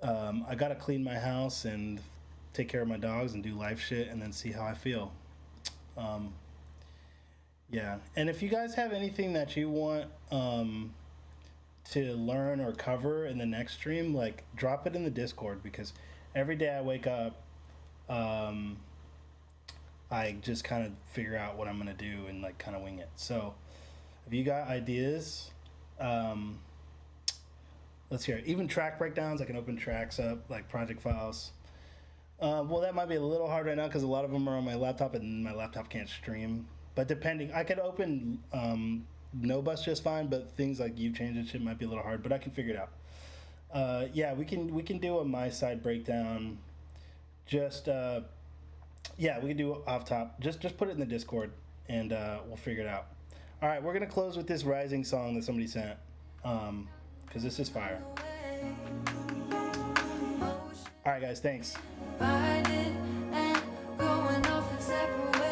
I gotta clean my house and take care of my dogs and do life shit and then see how I feel. Yeah, and if you guys have anything that you want to learn or cover in the next stream, like drop it in the Discord, because every day I wake up, I just kind of figure out what I'm gonna do and like kind of wing it. So if you got ideas, let's hear it. Even track breakdowns, I can open tracks up like project files. Well, that might be a little hard right now because a lot of them are on my laptop and my laptop can't stream. But depending, I could open No Bus just fine, but things like You've Changed and shit might be a little hard, but I can figure it out. Yeah, we can do a my side breakdown. Just yeah, we can do off top. Just put it in the Discord and we'll figure it out. All right, we're gonna close with this Rising song that somebody sent, because this is fire. All right, guys, thanks. Fire.